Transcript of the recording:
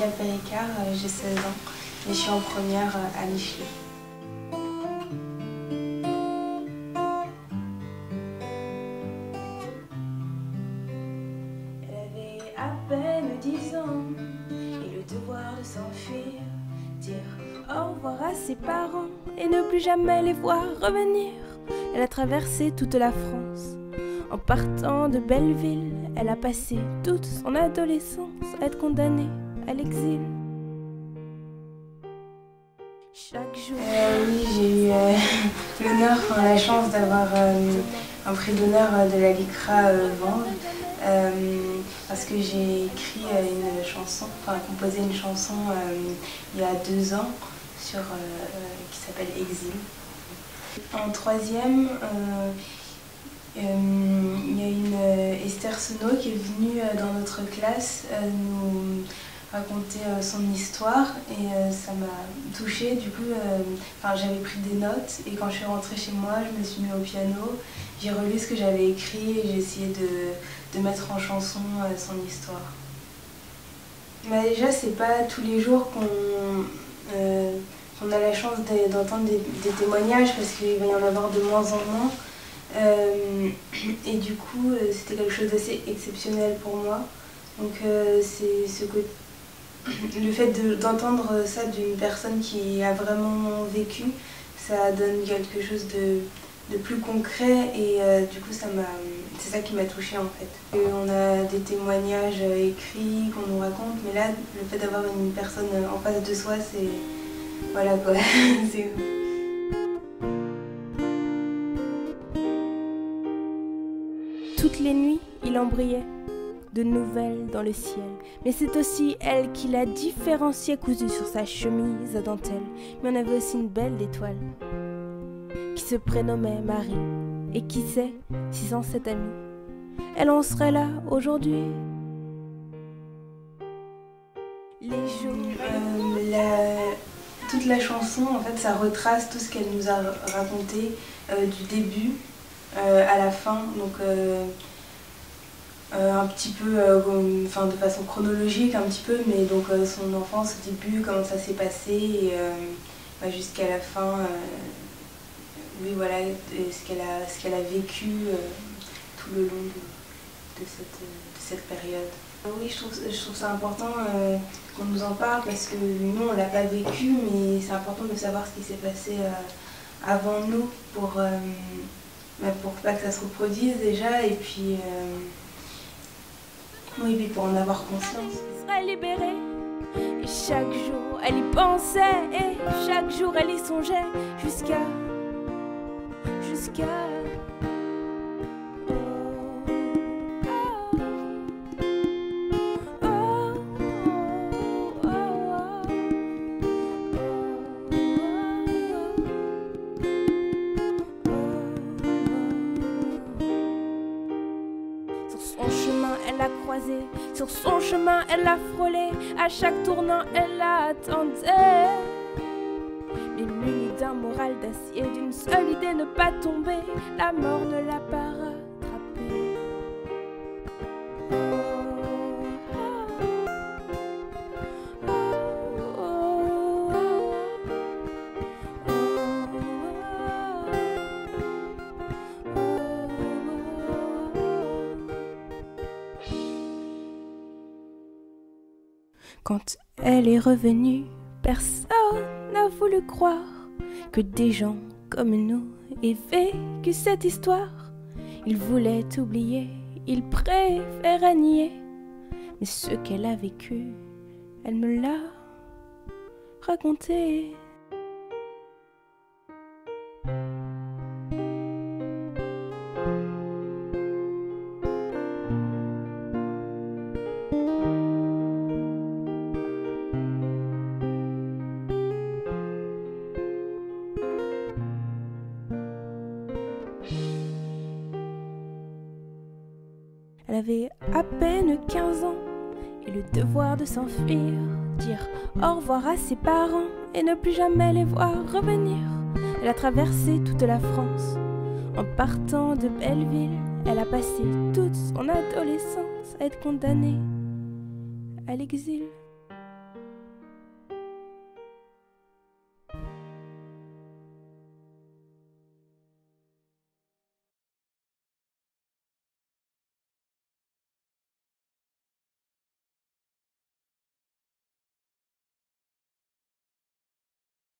Amical Péricard, j'ai 16 ans et je suis en première à Michelet. Elle avait à peine 10 ans et le devoir de s'enfuir, dire au revoir à ses parents et ne plus jamais les voir revenir. Elle a traversé toute la France. En partant de Belleville, elle a passé toute son adolescence à être condamnée à l'exil. Chaque jour... oui, j'ai eu l'honneur, la chance d'avoir un prix d'honneur de la LICRA Vanves parce que j'ai écrit une chanson, composé une chanson il y a 2 ans qui s'appelle Exil. En troisième, il y a une Esther Senot qui est venue dans notre classe nous raconter son histoire et ça m'a touchée. Du coup, j'avais pris des notes et quand je suis rentrée chez moi, je me suis mise au piano, j'ai relu ce que j'avais écrit et j'ai essayé de mettre en chanson son histoire. Déjà, c'est pas tous les jours qu'on a la chance d'entendre des témoignages parce qu'il va y en avoir de moins en moins. Et du coup, c'était quelque chose d'assez exceptionnel pour moi. Donc c'est le fait d'entendre ça d'une personne qui a vraiment vécu, ça donne quelque chose de plus concret et du coup c'est ça qui m'a touchée en fait. On a des témoignages écrits qu'on nous raconte, mais là le fait d'avoir une personne en face de soi, c'est... voilà quoi. Toutes les nuits, il en brillait de nouvelles dans le ciel. Mais c'est aussi elle qui l'a différencié cousu sur sa chemise à dentelle. Mais on avait aussi une belle étoile qui se prénommait Marie. Et qui sait si sans cette amie, elle en serait là aujourd'hui. Les jours... toute la chanson, en fait, ça retrace tout ce qu'elle nous a raconté du début à la fin. Donc un petit peu, de façon chronologique un petit peu, mais donc son enfance au début, comment ça s'est passé, et jusqu'à la fin, oui voilà, ce qu'elle a vécu tout le long de cette période. Oui, je trouve ça important qu'on nous en parle parce que nous on l'a pas vécu, mais c'est important de savoir ce qui s'est passé avant nous pour pas que ça se reproduise déjà, et puis oui, puis pour en avoir conscience. Elle serait libérée, et chaque jour elle y pensait, et chaque jour elle y songeait, jusqu'à... Sur son chemin, elle a frôlé, à chaque tournant, elle attendait. Mais munie d'un moral d'acier, d'une seule idée, ne pas tomber, la mort ne l'a pas rattrapée. Quand elle est revenue, personne n'a voulu croire que des gens comme nous aient vécu cette histoire. Ils voulaient oublier, ils préféraient nier, mais ce qu'elle a vécu, elle me l'a raconté. Elle avait à peine 15 ans et le devoir de s'enfuir, dire au revoir à ses parents et ne plus jamais les voir revenir. Elle a traversé toute la France. En partant de Belleville, elle a passé toute son adolescence à être condamnée à l'exil.